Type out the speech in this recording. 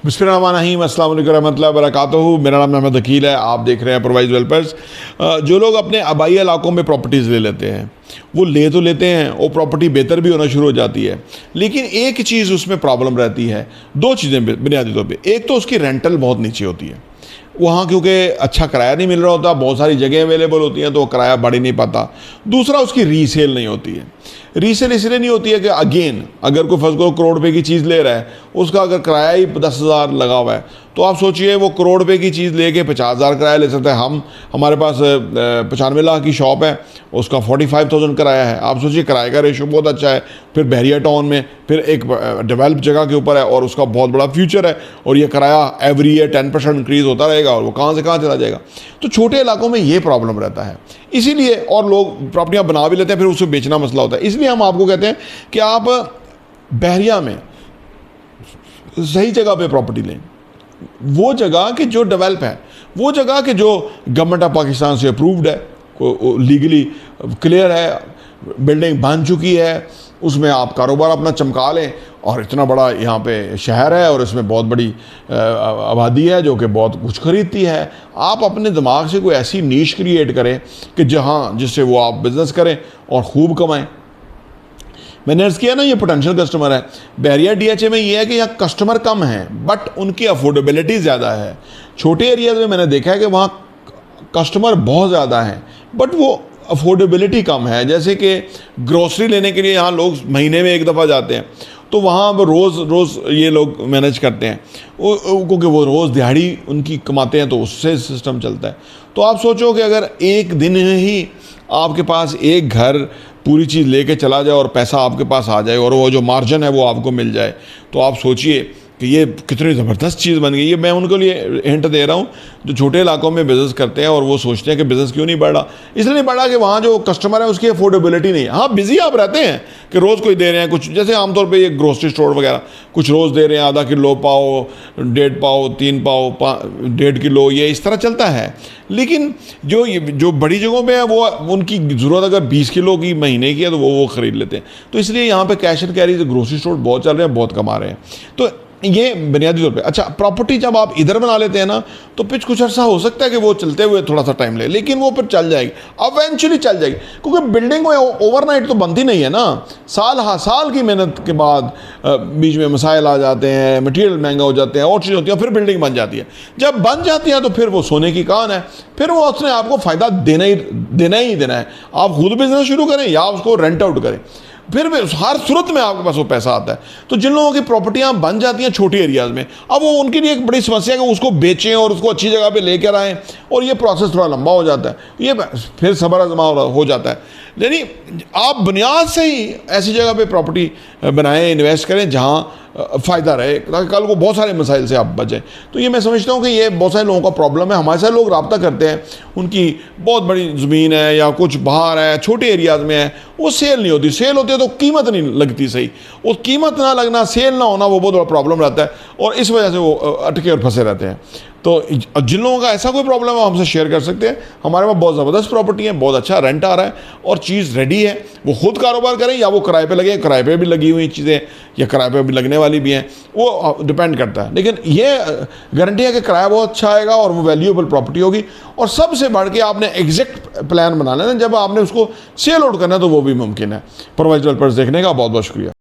बिस्मिल्लाहिर्रहमानिर्रहीम, अस्सलाम वालेकुम रहमतुल्लाहि व बरकातुहू। मेरा नाम मोहम्मद अकील है। आप देख रहे हैं प्रोवाइज डेवलपर्स। जो लोग अपने आबाई इलाकों में प्रॉपर्टीज़ ले लेते हैं वो ले तो लेते हैं, वो प्रॉपर्टी बेहतर भी होना शुरू हो जाती है, लेकिन एक चीज़ उसमें प्रॉब्लम रहती है। दो चीज़ें बुनियादी तौर पे, एक तो उसकी रेंटल बहुत नीचे होती है वहाँ, क्योंकि अच्छा किराया नहीं मिल रहा होता, बहुत सारी जगह अवेलेबल होती हैं तो वो किराया बढ़ ही नहीं पाता। दूसरा, उसकी रीसेल नहीं होती है। रीसेल इसलिए नहीं होती है कि अगेन अगर कोई फर्स्ट को करोड़ रुपए की चीज़ ले रहा है, उसका अगर किराया ही 10,000 लगा हुआ है, तो आप सोचिए वो करोड़ रुपए की चीज़ लेके 50,000 किराया ले सकता है। हमारे पास 95 लाख की शॉप है, उसका 45,000 किराया है। आप सोचिए किराए का रेशो बहुत अच्छा है, फिर बहरिया टाउन में, फिर एक डेवलप जगह के ऊपर है और उसका बहुत बड़ा फ्यूचर है, और ये किराया एवरी ईयर 10% इंक्रीज़ होता रहेगा और वो कहाँ से कहाँ चला जाएगा। तो छोटे इलाकों में ये प्रॉब्लम रहता है, इसीलिए, और लोग प्रॉपर्टियाँ बना भी लेते हैं, फिर उसे बेचना मसला होता है। इसलिए हम आपको कहते हैं कि आप बहरिया में सही जगह पे प्रॉपर्टी लें, वो जगह कि जो डेवलप है, वो जगह कि जो गवर्नमेंट ऑफ पाकिस्तान से अप्रूव्ड है, लीगली क्लियर है, बिल्डिंग बन चुकी है, उसमें आप कारोबार अपना चमका लें। और इतना बड़ा यहाँ पे शहर है और इसमें बहुत बड़ी आबादी है जो कि बहुत कुछ खरीदती है। आप अपने दिमाग से कोई ऐसी नीश क्रिएट करें कि जहाँ जिससे वो आप बिज़नेस करें और खूब कमाएं। मैंने अर्ज़ किया ना, ये पोटेंशियल कस्टमर है। बहरिया DHA में ये है कि यहाँ कस्टमर कम हैं बट उनकी अफोर्डेबिलिटी ज़्यादा है। छोटे एरियाज़ में मैंने देखा है कि वहाँ कस्टमर बहुत ज़्यादा हैं बट वो अफोर्डेबिलिटी कम है। जैसे कि ग्रोसरी लेने के लिए यहाँ लोग महीने में एक दफ़ा जाते हैं, तो वहाँ वो रोज़ ये लोग मैनेज करते हैं, क्योंकि वो रोज़ दिहाड़ी उनकी कमाते हैं तो उससे सिस्टम चलता है। तो आप सोचो कि अगर एक दिन ही आपके पास एक घर पूरी चीज़ लेके चला जाए और पैसा आपके पास आ जाए और वो जो मार्जिन है वो आपको मिल जाए, तो आप सोचिए कि ये कितनी ज़बरदस्त चीज़ बन गई। ये मैं उनके लिए हिंट दे रहा हूँ जो छोटे इलाकों में बिज़नेस करते हैं और वो सोचते हैं कि बिज़नेस क्यों नहीं बढ़ रहा। इसलिए नहीं बढ़ रहा कि वहाँ जो कस्टमर है उसकी अफोर्डेबिलिटी नहीं है। हाँ, बिज़ी आप रहते हैं कि रोज़ कोई दे रहे हैं कुछ, जैसे आमतौर पे ये ग्रोसरी स्टोर वगैरह कुछ रोज़ दे रहे हैं, आधा किलो पाओ, 1.5 पाओ, 3 पाओ, 1.5 किलो, ये इस तरह चलता है। लेकिन जो बड़ी जगहों पे है वो उनकी ज़रूरत अगर 20 किलो की महीने की है तो वो ख़रीद लेते हैं। तो इसलिए यहाँ पे cash and carry grocery store बहुत चल रहे हैं, बहुत कमा रहे हैं। तो ये बुनियादी तौर पे। अच्छा, प्रॉपर्टी जब आप इधर बना लेते हैं ना, तो फिर कुछ अर्सा हो सकता है कि वो चलते हुए थोड़ा सा टाइम ले, लेकिन वो फिर चल जाएगी, इवेंचुअली चल जाएगी, क्योंकि बिल्डिंग में ओवरनाइट तो बनती नहीं है ना। साल की मेहनत के बाद बीच में मसाइल आ जाते हैं, मटेरियल महंगा हो जाते हैं और चीज़ होती है, फिर बिल्डिंग बन जाती है। जब बन जाती है तो फिर वो सोने की कान है, फिर वो उसने आपको फ़ायदा देना ही देना है। आप खुद बिजनेस शुरू करें या उसको रेंट आउट करें, फिर भी हर सूरत में आपके पास वो पैसा आता है। तो जिन लोगों की प्रॉपर्टियां बन जाती हैं छोटी एरियाज़ में, अब वो उनके लिए एक बड़ी समस्या है कि उसको बेचें और उसको अच्छी जगह पे लेकर आएँ, और ये प्रोसेस थोड़ा लंबा हो जाता है। ये फिर सब्र आज़मा हो जाता है। यानी आप बुनियाद से ही ऐसी जगह पे प्रॉपर्टी बनाएं, इन्वेस्ट करें जहाँ फ़ायदा रहे, ताकि कल को बहुत सारे मसाइल से आप बचें। तो ये मैं समझता हूँ कि ये बहुत सारे लोगों का प्रॉब्लम है। हमारे साथ लोग रब्ता करते हैं, उनकी बहुत बड़ी ज़मीन है या कुछ बाहर है, छोटे एरियाज़ में है, वो सेल नहीं होती। सेल होती है तो कीमत नहीं लगती सही, वो कीमत ना लगना, सेल ना होना, वो बहुत बड़ा प्रॉब्लम रहता है और इस वजह से वो अटके और फंसे रहते हैं। तो जिन लोगों का ऐसा कोई प्रॉब्लम है हमसे शेयर कर सकते हैं। हमारे पास बहुत ज़बरदस्त प्रॉपर्टी है, बहुत अच्छा रेंट आ रहा है और चीज़ रेडी है। वो खुद कारोबार करें या वो किराए पे लगे, किराए पे भी लगी हुई चीज़ें या किराए पे भी लगने वाली भी हैं, वो डिपेंड करता है। लेकिन ये गारंटी है कि किराया बहुत अच्छा आएगा और वो वैल्यूएबल प्रॉपर्टी होगी। और सबसे बढ़ के आपने एग्जैक्ट प्लान बना लेना, जब आपने उसको सेल आउट करना है तो वो भी मुमकिन है। प्रोवाइज डेवलपर्स देखने का बहुत बहुत शुक्रिया।